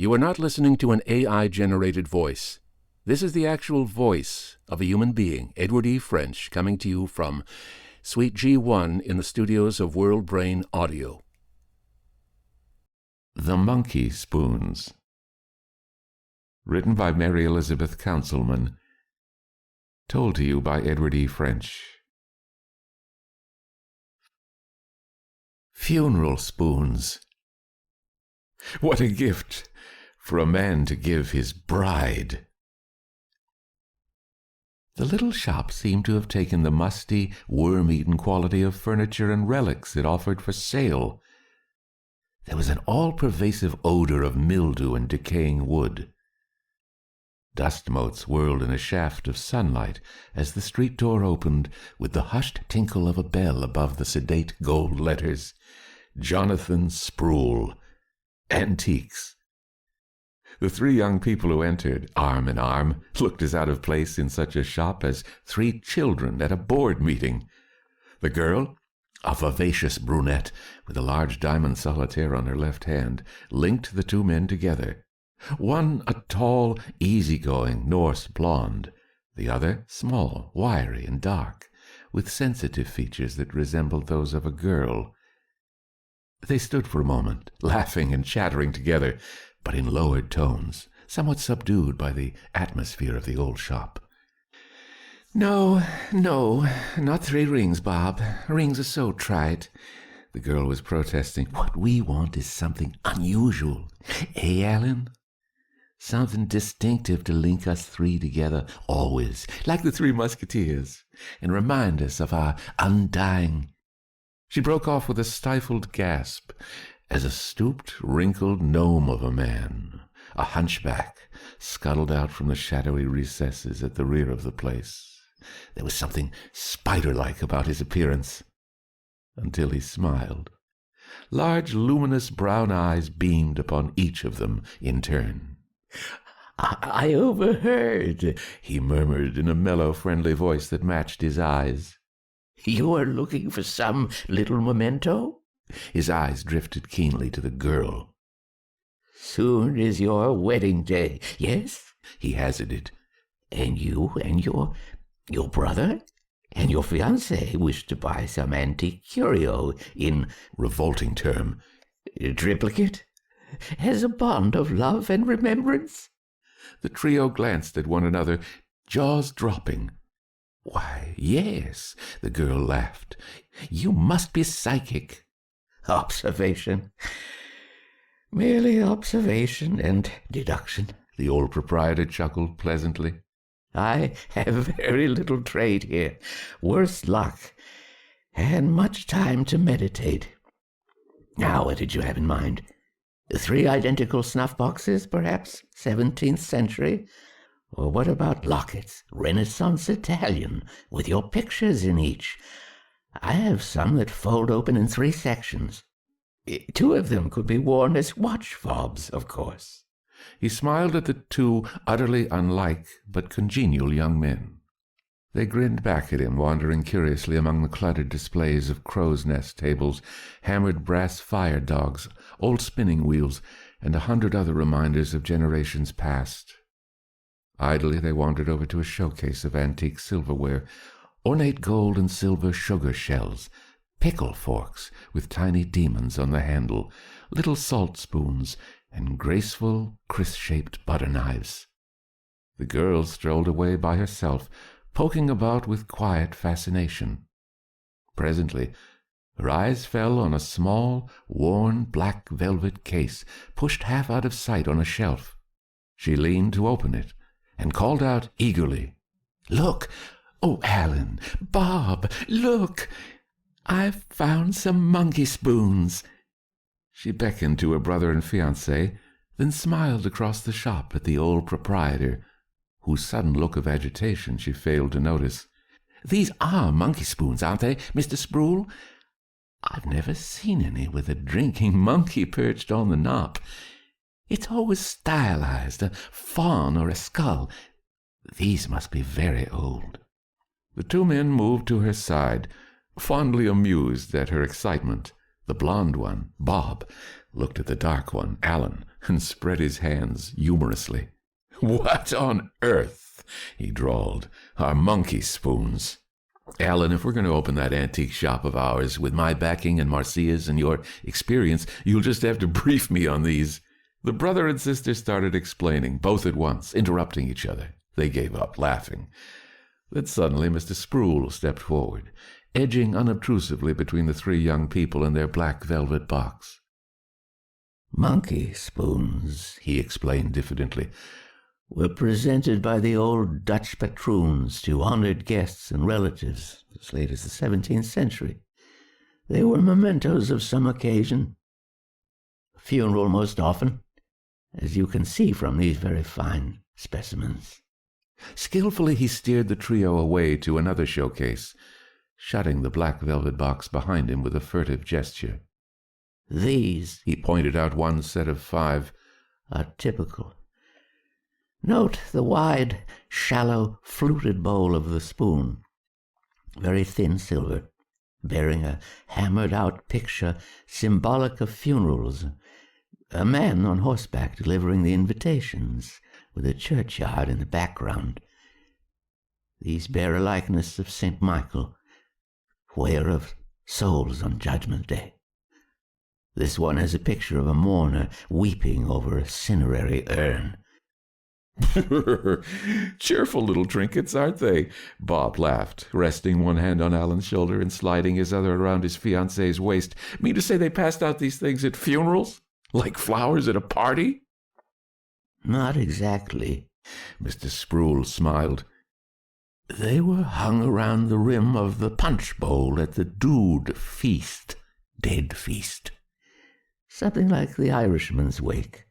You are not listening to an AI-generated voice. This is the actual voice of a human being, Edward E. French, coming to you from Suite G1 in the studios of World Brain Audio. The Monkeyspoons. Written by Mary Elizabeth Councilman. Told to you by Edward E. French. Funeral spoons. What a gift for a man to give his bride! The little shop seemed to have taken the musty, worm-eaten quality of furniture and relics it offered for sale. There was an all-pervasive odor of mildew and decaying wood. Dust motes whirled in a shaft of sunlight as the street door opened with the hushed tinkle of a bell above the sedate gold letters, Jonathan Sproul, Antiques. The three young people who entered, arm in arm, looked as out of place in such a shop as three children at a board meeting. The girl, a vivacious brunette with a large diamond solitaire on her left hand, linked the two men together. One a tall, easy-going Norse blonde, the other small, wiry, and dark, with sensitive features that resembled those of a girl. They stood for a moment, laughing and chattering together, but in lowered tones, somewhat subdued by the atmosphere of the old shop. No, not 3 rings, Bob. Rings are so trite. The girl was protesting. What we want is something unusual. Eh, Alan? Something distinctive to link us 3 together always, like the 3 Musketeers, and remind us of our undying... She broke off with a stifled gasp as a stooped, wrinkled gnome of a man, a hunchback, scuttled out from the shadowy recesses at the rear of the place. There was something spider-like about his appearance, until he smiled. Large, luminous brown eyes beamed upon each of them in turn. I overheard, he murmured in a mellow, friendly voice that matched his eyes. You are looking for some little memento? His eyes drifted keenly to the girl. Soon is your wedding day, yes? He hazarded. And you and your brother and your fiancé wish to buy some antique curio in, revolting term, triplicate, as a bond of love and remembrance? The trio glanced at one another, jaws dropping. Why, yes, the girl laughed. You must be psychic. Observation. Merely observation and deduction, the old proprietor chuckled pleasantly. I have very little trade here, worse luck, and much time to meditate. Now, what did you have in mind? 3 identical snuff boxes, perhaps, 17th century? Or what about lockets, Renaissance Italian, with your pictures in each? I have some that fold open in 3 sections. 2 of them could be worn as watch fobs, of course. He smiled at the 2 utterly unlike but congenial young men. They grinned back at him, wandering curiously among the cluttered displays of crow's nest tables, hammered brass fire dogs, old spinning wheels, and 100 other reminders of generations past. Idly they wandered over to a showcase of antique silverware, ornate gold and silver sugar shells, pickle forks with tiny demons on the handle, little salt spoons, and graceful, crisp-shaped butter knives. The girl strolled away by herself, poking about with quiet fascination. Presently, her eyes fell on a small, worn black velvet case pushed half out of sight on a shelf. She leaned to open it and called out eagerly, Look! Oh, Alan! Bob! Look! I've found some Monkeyspoons! She beckoned to her brother and fiancé, then smiled across the shop at the old proprietor, whose sudden look of agitation she failed to notice. These are Monkeyspoons, aren't they, Mr. Sproul? I've never seen any with a drinking monkey perched on the knob. It's always stylized, a fawn or a skull. These must be very old. The 2 men moved to her side, fondly amused at her excitement. The blond one, Bob, looked at the dark one, Alan, and spread his hands humorously. "What on earth," he drawled, "are Monkeyspoons? Alan, if we're going to open that antique shop of ours with my backing and Marcia's and your experience, you'll just have to brief me on these." The brother and sister started explaining, both at once, interrupting each other. They gave up, laughing. Then suddenly Mr. Sproul stepped forward, edging unobtrusively between the three young people and their black velvet box. "Monkeyspoons," he explained diffidently, "were presented by the old Dutch patroons to honored guests and relatives as late as the 17th century. They were mementos of some occasion, a funeral most often, as you can see from these very fine specimens." Skillfully he steered the trio away to another showcase, shutting the black velvet box behind him with a furtive gesture. "These," he pointed out one set of 5, "are typical. Note the wide, shallow, fluted bowl of the spoon, very thin silver, bearing a hammered-out picture symbolic of funerals, a man on horseback delivering the invitations, with a churchyard in the background. These bear a likeness of St. Michael, weigher of souls on Judgment Day. This one has a picture of a mourner weeping over a cinerary urn." "Cheerful little trinkets, aren't they?" Bob laughed, resting one hand on Alan's shoulder and sliding his other around his fiancée's waist. "Mean to say they passed out these things at funerals? Like flowers at a party?" "Not exactly," Mr. Sproul smiled. "They were hung around the rim of the punch bowl at the Dude feast, dead feast. Something like the Irishman's wake.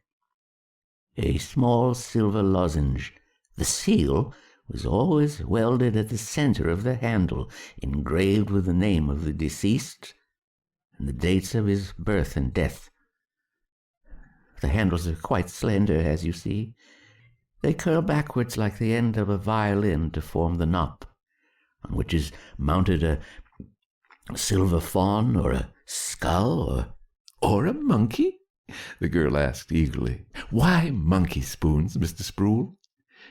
A small silver lozenge. The seal was always welded at the center of the handle, engraved with the name of the deceased and the dates of his birth and death. The handles are quite slender, as you see. They curl backwards like the end of a violin to form the knop, on which is mounted a silver fawn or a skull or a monkey?" the girl asked eagerly. "Why Monkeyspoons, Mr. Sproul?"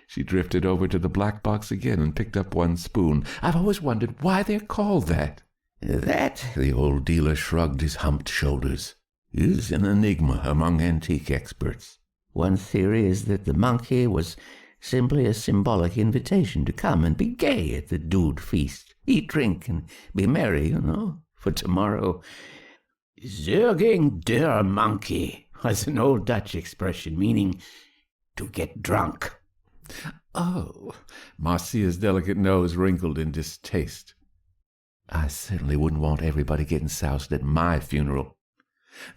She drifted over to the black box again and picked up one spoon. "I've always wondered why they're called that." "That," the old dealer shrugged his humped shoulders, "is an enigma among antique experts. One theory is that the monkey was simply a symbolic invitation to come and be gay at the Dude feast. Eat, drink, and be merry, for tomorrow. Zerging der Monkey was an old Dutch expression meaning to get drunk." "Oh," Marcia's delicate nose wrinkled in distaste. "I certainly wouldn't want everybody getting soused at my funeral.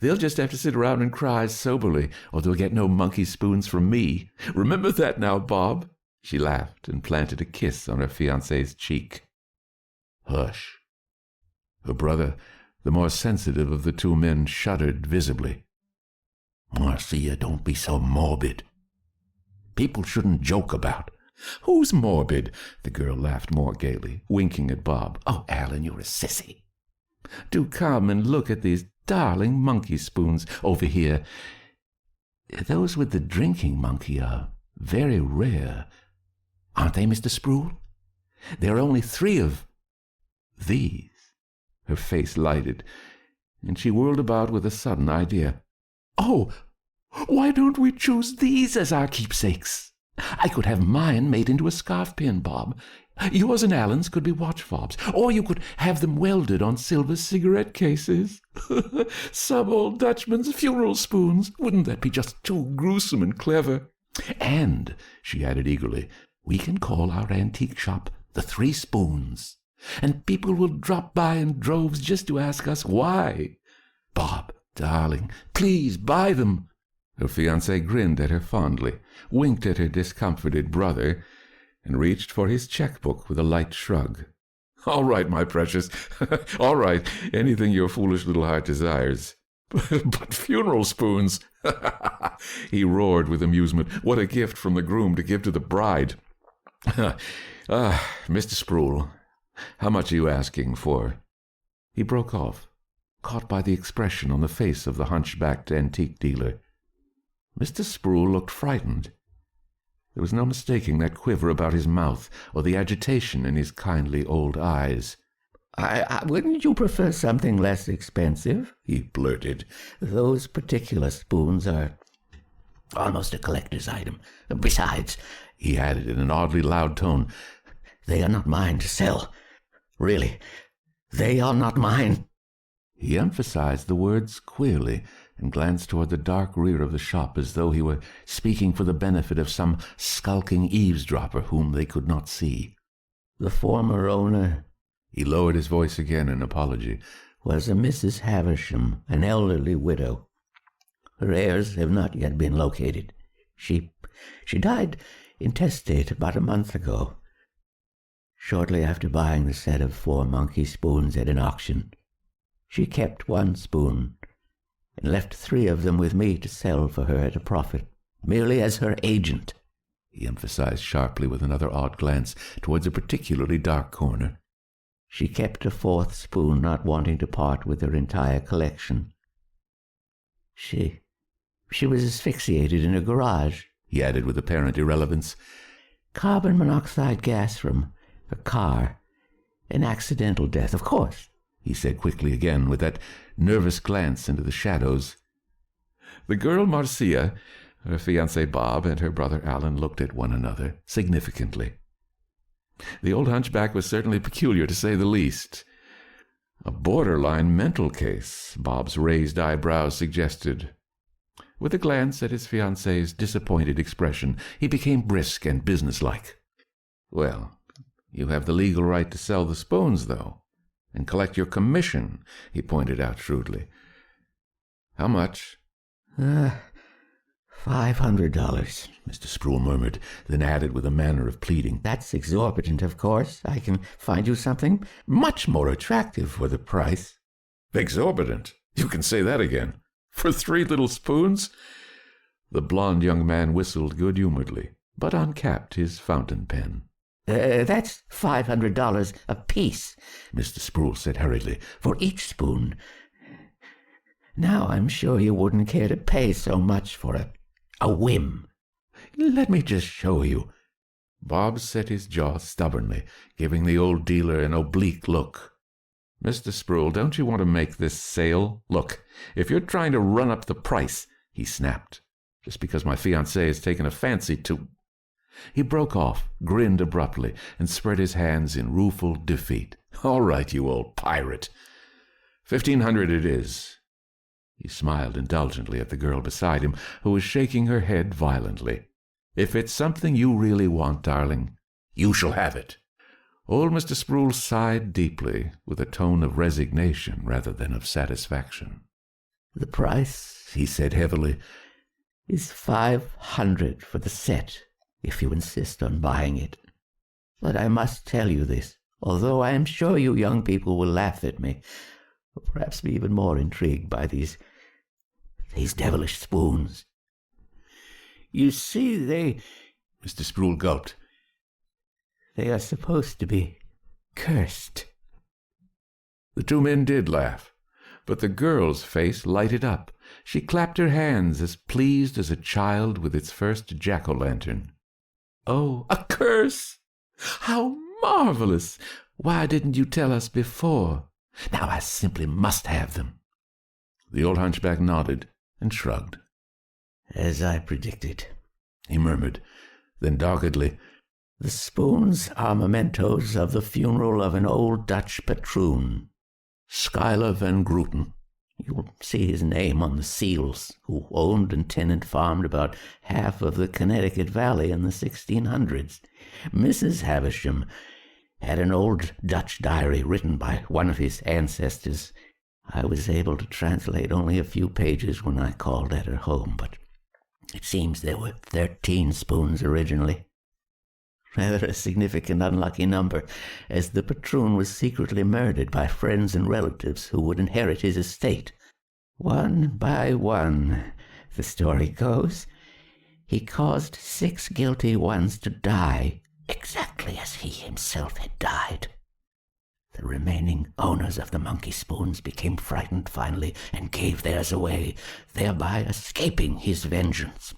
They'll just have to sit around and cry soberly, or they'll get no Monkeyspoons from me. Remember that now, Bob." She laughed and planted a kiss on her fiancé's cheek. "Hush." Her brother, the more sensitive of the two men, shuddered visibly. "Marcia, don't be so morbid. People shouldn't joke about." "Who's morbid?" The girl laughed more gaily, winking at Bob. "Oh, Alan, you're a sissy." "Do come and look at these darling Monkeyspoons over here. Those with the drinking monkey are very rare, aren't they, Mr. Sproul? There are only 3 of these." Her face lighted, and she whirled about with a sudden idea. "Oh, why don't we choose these as our keepsakes? I could have mine made into a scarf pin, Bob. Yours and Alan's could be watch fobs, or you could have them welded on silver cigarette cases. Some old Dutchman's funeral spoons. Wouldn't that be just too gruesome and clever? And," she added eagerly, "we can call our antique shop the 3 Spoons, and people will drop by in droves just to ask us why. Bob, darling, please buy them." Her fiancé grinned at her fondly, winked at her discomforted brother, and reached for his checkbook with a light shrug. "All right, my precious. All right, anything your foolish little heart desires. But funeral spoons!" he roared with amusement. "What a gift from the groom to give to the bride. Mr. Sproul, how much are you asking for?" He broke off, caught by the expression on the face of the hunchbacked antique dealer. Mr. Sproul looked frightened. There was no mistaking that quiver about his mouth or the agitation in his kindly old eyes. Wouldn't you prefer something less expensive? He blurted. Those particular spoons are almost a collector's item. Besides, he added in an oddly loud tone, they are not mine to sell. Really, they are not mine. He emphasized the words queerly and glanced toward the dark rear of the shop as though he were speaking for the benefit of some skulking eavesdropper whom they could not see. The former owner, he lowered his voice again in apology, was a Mrs. Havisham, an elderly widow. Her heirs have not yet been located. She died intestate about a month ago, shortly after buying the set of 4 Monkeyspoons at an auction. She kept 1 spoon and left 3 of them with me to sell for her at a profit, merely as her agent, he emphasized sharply with another odd glance towards a particularly dark corner. She kept a 4th spoon, not wanting to part with her entire collection. She was asphyxiated in a garage, he added with apparent irrelevance. Carbon monoxide gas from a car. An accidental death, of course, he said quickly again with that nervous glance into the shadows. The girl Marcia, her fiancé Bob, and her brother Alan looked at one another significantly. The old hunchback was certainly peculiar, to say the least. A borderline mental case, Bob's raised eyebrows suggested. With a glance at his fiancée's disappointed expression, he became brisk and businesslike. Well, you have the legal right to sell the spoons, though, and collect your commission, he pointed out shrewdly. How much? $500, Mr. Sproul murmured, then added with a manner of pleading. That's exorbitant, of course. I can find you something much more attractive for the price. Exorbitant? You can say that again. For 3 little spoons? The blond young man whistled good-humoredly, but uncapped his fountain pen. That's $500 apiece, Mr. Sproul said hurriedly, for each spoon. Now I'm sure you wouldn't care to pay so much for a whim. Let me just show you. Bob set his jaw stubbornly, giving the old dealer an oblique look. Mr. Sproul, don't you want to make this sale? Look, if you're trying to run up the price, he snapped, just because my fiancée has taken a fancy to... He broke off, grinned abruptly, and spread his hands in rueful defeat. All right, you old pirate. 1,500 it is. He smiled indulgently at the girl beside him, who was shaking her head violently. If it's something you really want, darling, you shall have it. Old Mr. Sproul sighed deeply, with a tone of resignation rather than of satisfaction. The price, he said heavily, is $500 for the set, if you insist on buying it. But I must tell you this, although I am sure you young people will laugh at me, or perhaps be even more intrigued by these devilish spoons. You see, Mr. Sproul gulped. They are supposed to be cursed. The 2 men did laugh, but the girl's face lighted up. She clapped her hands as pleased as a child with its first jack-o'-lantern. Oh, a curse! How marvelous! Why didn't you tell us before? Now I simply must have them. The old hunchback nodded and shrugged. As I predicted, he murmured, then doggedly, the spoons are mementos of the funeral of an old Dutch patroon, Schuyler van Grooten. You'll see his name on the seals, who owned and tenant-farmed about half of the Connecticut Valley in the 1600s. Mrs. Havisham had an old Dutch diary written by one of his ancestors. I was able to translate only a few pages when I called at her home, but it seems there were 13 spoons originally. Rather a significant unlucky number, as the patroon was secretly murdered by friends and relatives who would inherit his estate. One by one, the story goes, he caused 6 guilty ones to die, exactly as he himself had died. The remaining owners of the Monkeyspoons became frightened finally and gave theirs away, thereby escaping his vengeance.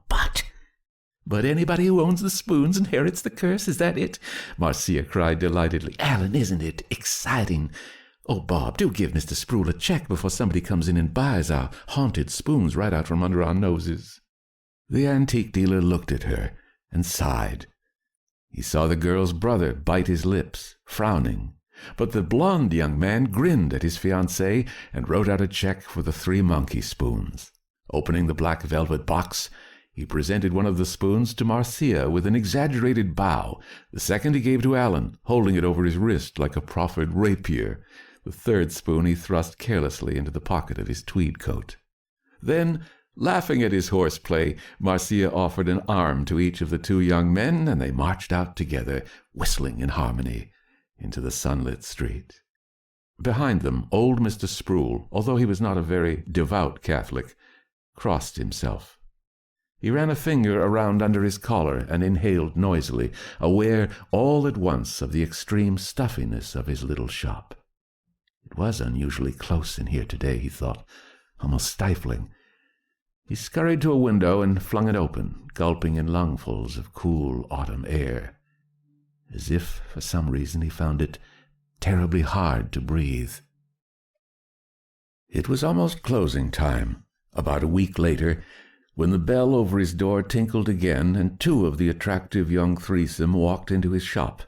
But anybody who owns the spoons inherits the curse, is that it? Marcia cried delightedly. Alan, isn't it exciting? Oh, Bob, do give Mr. Sproul a check before somebody comes in and buys our haunted spoons right out from under our noses. The antique dealer looked at her and sighed. He saw the girl's brother bite his lips, frowning, but the blond young man grinned at his fiancée and wrote out a check for the 3 Monkeyspoons. Opening the black velvet box, he presented one of the spoons to Marcia with an exaggerated bow. The second he gave to Alan, holding it over his wrist like a proffered rapier. The 3rd spoon he thrust carelessly into the pocket of his tweed coat. Then, laughing at his horseplay, Marcia offered an arm to each of the 2 young men, and they marched out together, whistling in harmony, into the sunlit street. Behind them, old Mr. Sproul, although he was not a very devout Catholic, crossed himself. He ran a finger around under his collar and inhaled noisily, aware all at once of the extreme stuffiness of his little shop. It was unusually close in here today, he thought, almost stifling. He scurried to a window and flung it open, gulping in lungfuls of cool autumn air, as if, for some reason, he found it terribly hard to breathe. It was almost closing time. About a week later, when the bell over his door tinkled again and 2 of the attractive young threesome walked into his shop,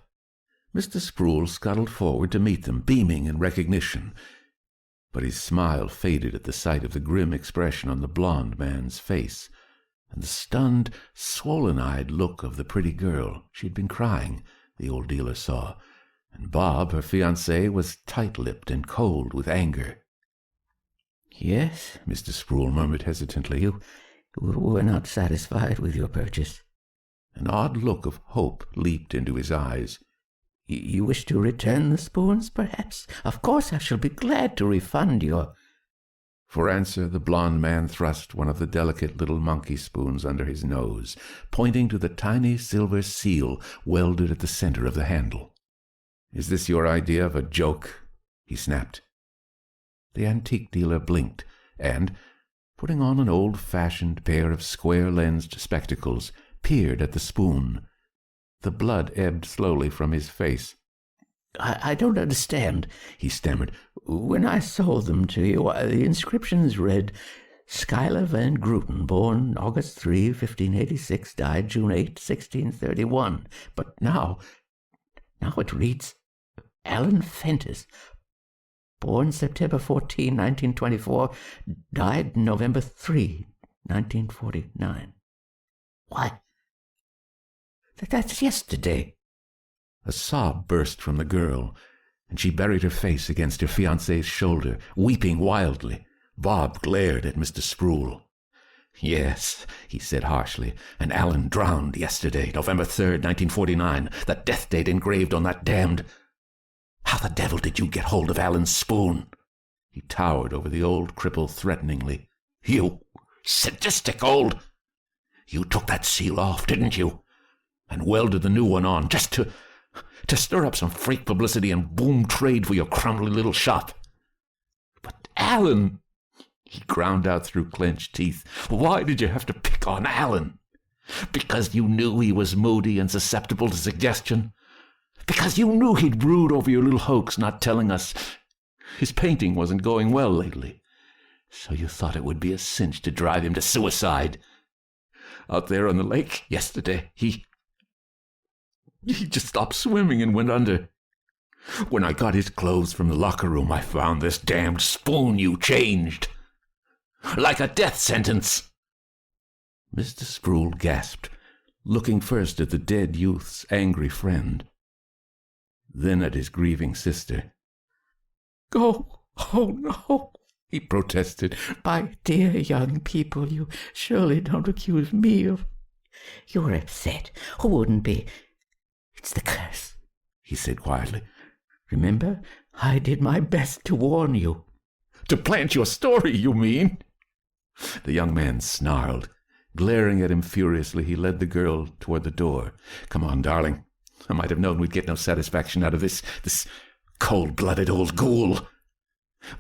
Mr. Sproul scuttled forward to meet them, beaming in recognition. But his smile faded at the sight of the grim expression on the blond man's face, and the stunned, swollen-eyed look of the pretty girl. She had been crying, the old dealer saw, and Bob, her fiancé, was tight-lipped and cold with anger. "Yes," Mr. Sproul murmured hesitantly, "you were not satisfied with your purchase." An odd look of hope leaped into his eyes. "You wish to return the spoons, perhaps? Of course I shall be glad to refund your—" For answer, the blond man thrust one of the delicate little Monkeyspoons under his nose, pointing to the tiny silver seal welded at the center of the handle. "Is this your idea of a joke?" he snapped. The antique dealer blinked, and, putting on an old-fashioned pair of square-lensed spectacles, peered at the spoon. The blood ebbed slowly from his face. I don't understand," he stammered. "When I sold them to you, the inscriptions read, 'Schuyler Van Grooten, born August 3, 1586, died June 8, 1631. But now it reads, Alan Fentis, born September 14, 1924, died November 3, 1949. Why, that's yesterday." A sob burst from the girl, and she buried her face against her fiancé's shoulder, weeping wildly. Bob glared at Mr. Sproul. "Yes," he said harshly, "and Alan drowned yesterday, November 3rd, 1949, the death date engraved on that damned— How the devil did you get hold of Alan's spoon?" He towered over the old cripple threateningly. "You sadistic old— You took that seal off, didn't you? And welded the new one on, just to stir up some freak publicity and boom trade for your crumbly little shop. But Alan," he ground out through clenched teeth, "why did you have to pick on Alan? Because you knew he was moody and susceptible to suggestion? Because you knew he'd brood over your little hoax, not telling us his painting wasn't going well lately? So you thought it would be a cinch to drive him to suicide? Out there on the lake yesterday, he just stopped swimming and went under. When I got his clothes from the locker room, I found this damned spoon you changed. Like a death sentence." Mr. Sproul gasped, looking first at the dead youth's angry friend, then at his grieving sister. "Go! Oh, no!" he protested. "My dear young people, you surely don't accuse me of—" "You're upset. Who wouldn't be? It's the curse," he said quietly. "Remember, I did my best to warn you." "To plant your story, you mean?" The young man snarled. Glaring at him furiously, he led the girl toward the door. "Come on, darling. I might have known we'd get no satisfaction out of this Cold-blooded old ghoul.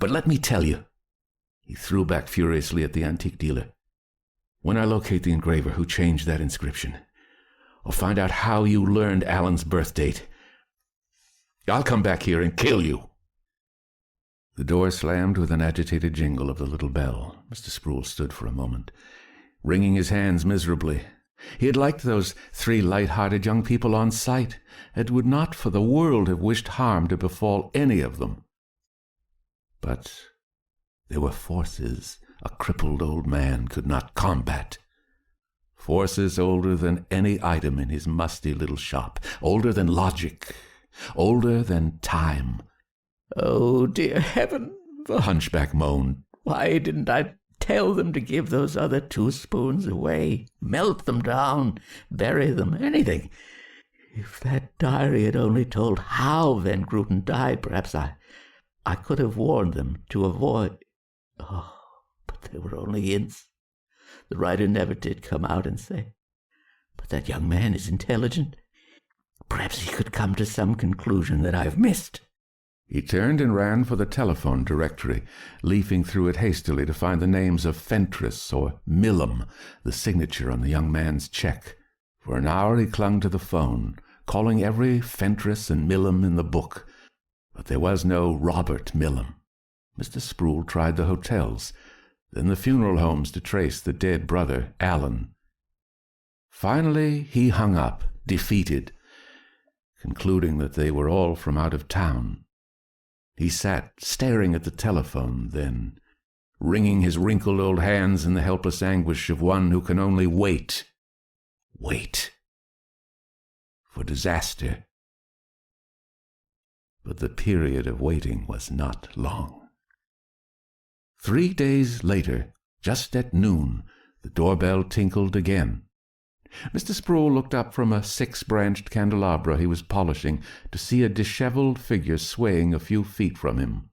But let me tell you, he threw back furiously at the antique dealer, when I locate the engraver who changed that inscription, or find out how you learned Alan's birth date, I'll come back here and kill you. The door slammed with an agitated jingle of the little bell. Mr. Sproul stood for a moment, wringing his hands miserably. He had liked those 3 light-hearted young people on sight, and would not for the world have wished harm to befall any of them. But there were forces a crippled old man could not combat. Forces older than any item in his musty little shop, older than logic, older than time. "Oh, dear heaven," the hunchback moaned. "Why didn't I tell them to give those other 2 spoons away? Melt them down, bury them, anything. If that diary had only told how Van Gruten died, perhaps I could have warned them to avoid... Oh, but they were only hints. The writer never did come out and say, 'But that young man is intelligent. Perhaps he could come to some conclusion that I've missed.'" He turned and ran for the telephone directory, leafing through it hastily to find the names of Fentress or Millam, the signature on the young man's check. For an hour he clung to the phone, calling every Fentress and Millam in the book, but there was no Robert Millam. Mr. Sproul tried the hotels, then the funeral homes to trace the dead brother, Alan. Finally he hung up, defeated, concluding that they were all from out of town. He sat staring at the telephone, then, wringing his wrinkled old hands in the helpless anguish of one who can only wait for disaster. But the period of waiting was not long. 3 days later, just at noon, the doorbell tinkled again. Mr. Sproul looked up from a 6-branched candelabra he was polishing to see a disheveled figure swaying a few feet from him.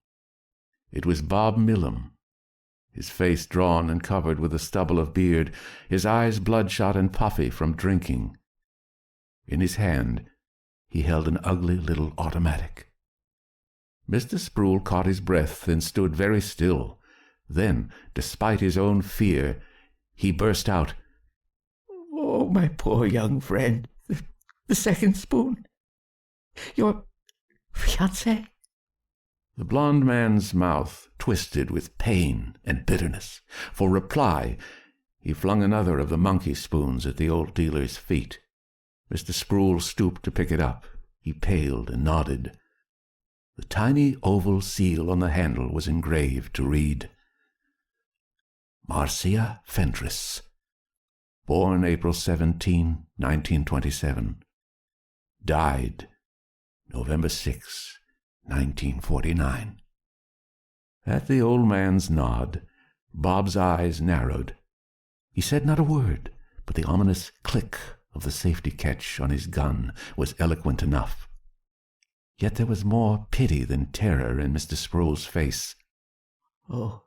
It was Bob Millam, his face drawn and covered with a stubble of beard, his eyes bloodshot and puffy from drinking. In his hand he held an ugly little automatic. Mr. Sproul caught his breath and stood very still. Then, despite his own fear, he burst out, "Oh, my poor young friend, the second spoon. Your fiancé?" The blond man's mouth twisted with pain and bitterness. For reply, he flung another of the Monkeyspoons at the old dealer's feet. Mr. Sproul stooped to pick it up. He paled and nodded. The tiny oval seal on the handle was engraved to read, "Marcia Fentress, born April 17, 1927. Died November 6, 1949. At the old man's nod, Bob's eyes narrowed. He said not a word, but the ominous click of the safety catch on his gun was eloquent enough. Yet there was more pity than terror in Mr. Sproul's face. Oh,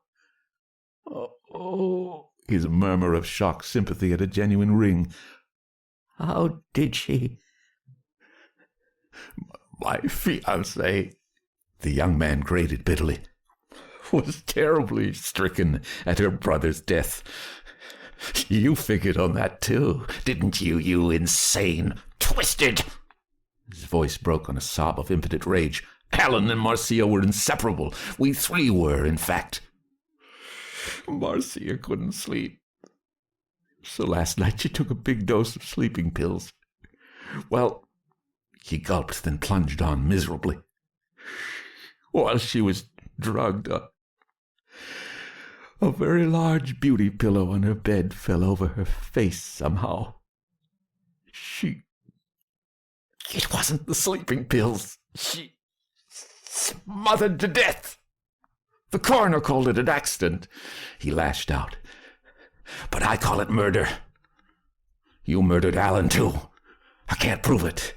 His murmur of shocked sympathy had a genuine ring. "How did she?" My fiancée," The young man grated bitterly, "was terribly stricken at her brother's death. You figured on that too, didn't you, you insane, twisted—" His voice broke on a sob of impotent rage. "Alan and Marcia were inseparable. We 3 were, in fact. Marcia couldn't sleep, so last night she took a big dose of sleeping pills. Well," he gulped, then plunged on miserably, "while she was drugged up, a very large beauty pillow on her bed fell over her face somehow. It wasn't the sleeping pills. She smothered to death. The coroner called it an accident," he lashed out. "But I call it murder. You murdered Alan, too. I can't prove it,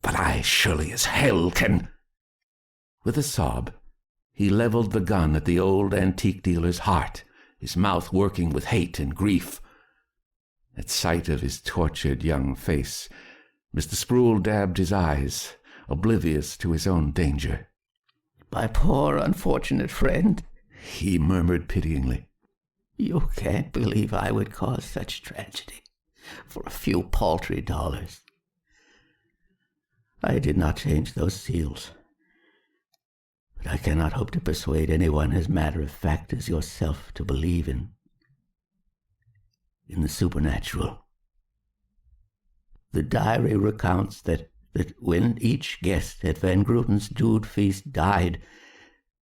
but I surely as hell can—" With a sob, he leveled the gun at the old antique dealer's heart, his mouth working with hate and grief. At sight of his tortured young face, Mr. Sproul dabbed his eyes, oblivious to his own danger. "My poor unfortunate friend," he murmured pityingly. "You can't believe I would cause such tragedy for a few paltry dollars. I did not change those seals, but I cannot hope to persuade anyone as matter of fact as yourself to believe in the supernatural. The diary recounts that when each guest at Van Gruten's Dude Feast died,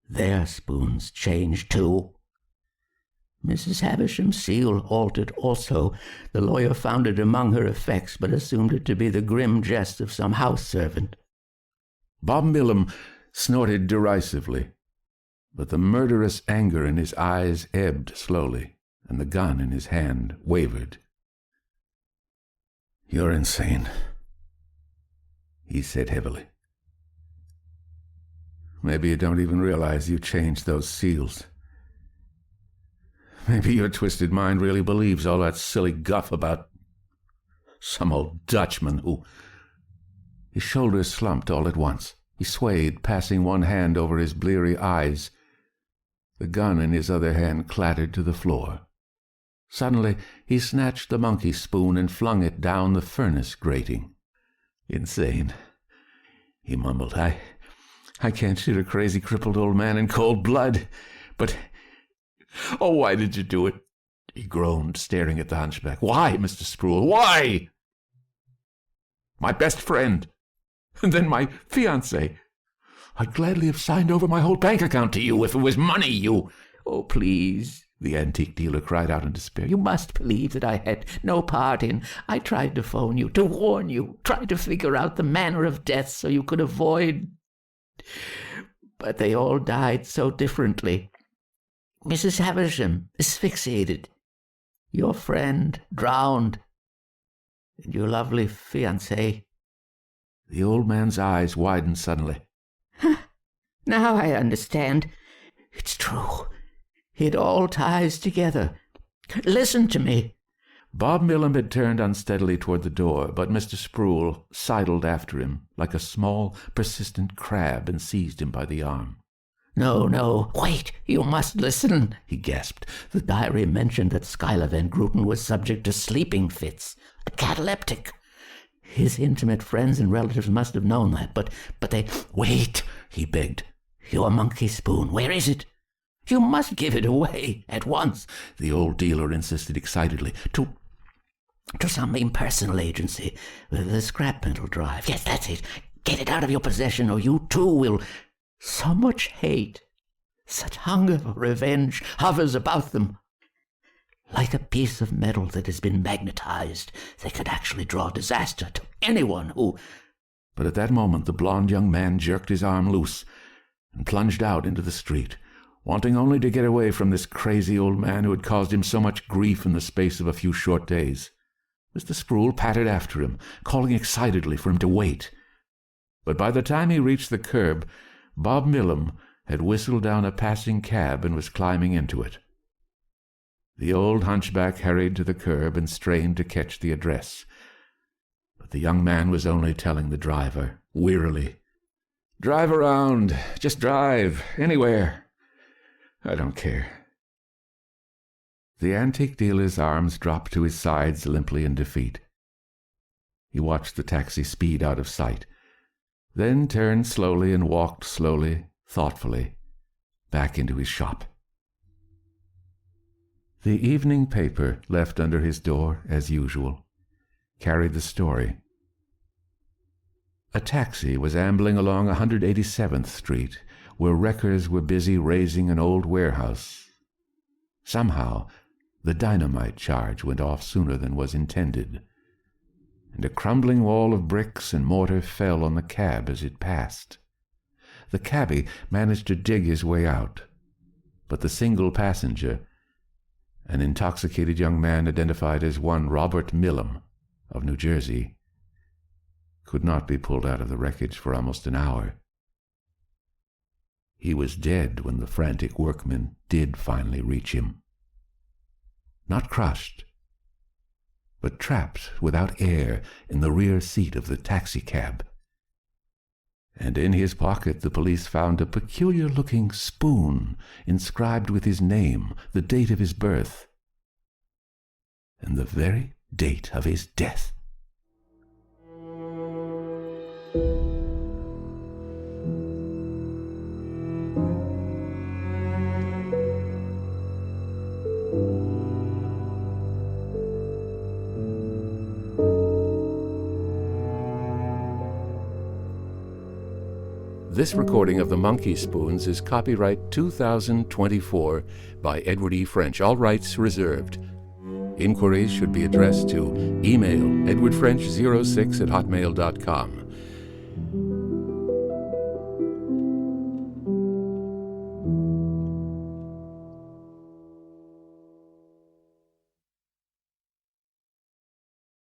their spoons changed too. Mrs. Havisham's seal altered also. The lawyer found it among her effects, but assumed it to be the grim jest of some house servant." Bob Millam snorted derisively, but the murderous anger in his eyes ebbed slowly, and the gun in his hand wavered. "You're insane," he said heavily. "Maybe you don't even realize you changed those seals. Maybe your twisted mind really believes all that silly guff about some old Dutchman who—" His shoulders slumped all at once. He swayed, passing one hand over his bleary eyes. The gun in his other hand clattered to the floor. Suddenly he snatched the monkey spoon and flung it down the furnace grating. "Insane," he mumbled. I can't shoot a crazy crippled old man in cold blood. But, oh, why did you do it?" he groaned, staring at the hunchback. "Why, Mr. Sproul, why? My best friend, and then my fiancée. I'd gladly have signed over my whole bank account to you if it was money you—" "Oh, please," the antique dealer cried out in despair. "You must believe that I had no part in. I tried to phone you, to warn you, tried to figure out the manner of death so you could avoid. But they all died so differently. Mrs. Havisham asphyxiated, your friend drowned, and your lovely fiancée—" The old man's eyes widened suddenly. "Now I understand. It's true. It all ties together. Listen to me." Bob Millam had turned unsteadily toward the door, but Mr. Sproul sidled after him like a small, persistent crab and seized him by the arm. No, wait, you must listen," he gasped. "The diary mentioned that Schuyler Van Gruten was subject to sleeping fits, a cataleptic. His intimate friends and relatives must have known that, but they—" "Wait," he begged. "Your monkey spoon, where is it? You must give it away at once," the old dealer insisted excitedly. To some impersonal agency, the scrap metal drive. Yes, that's it. Get it out of your possession, or you too will. So much hate, such hunger for revenge hovers about them. Like a piece of metal that has been magnetized, they could actually draw disaster to anyone who—" But at that moment the blond young man jerked his arm loose and plunged out into the street, wanting only to get away from this crazy old man who had caused him so much grief in the space of a few short days. Mr. Sproul pattered after him, calling excitedly for him to wait. But by the time he reached the curb, Bob Millam had whistled down a passing cab and was climbing into it. The old hunchback hurried to the curb and strained to catch the address. But the young man was only telling the driver, wearily, "Drive around. Just drive. Anywhere. I don't care." The antique dealer's arms dropped to his sides limply in defeat. He watched the taxi speed out of sight, then turned slowly and walked slowly, thoughtfully, back into his shop. The evening paper, left under his door as usual, carried the story. A taxi was ambling along 187th Street, where wreckers were busy raising an old warehouse. Somehow, the dynamite charge went off sooner than was intended, and a crumbling wall of bricks and mortar fell on the cab as it passed. The cabby managed to dig his way out, but the single passenger, an intoxicated young man identified as one Robert Millam of New Jersey, could not be pulled out of the wreckage for almost an hour. He was dead when the frantic workmen did finally reach him. Not crushed, but trapped without air in the rear seat of the taxicab. and in his pocket the police found a peculiar-looking spoon inscribed with his name, the date of his birth, and the very date of his death. This recording of the Monkeyspoons is copyright 2024 by Edward E. French, all rights reserved. Inquiries should be addressed to email edwardfrench06@hotmail.com.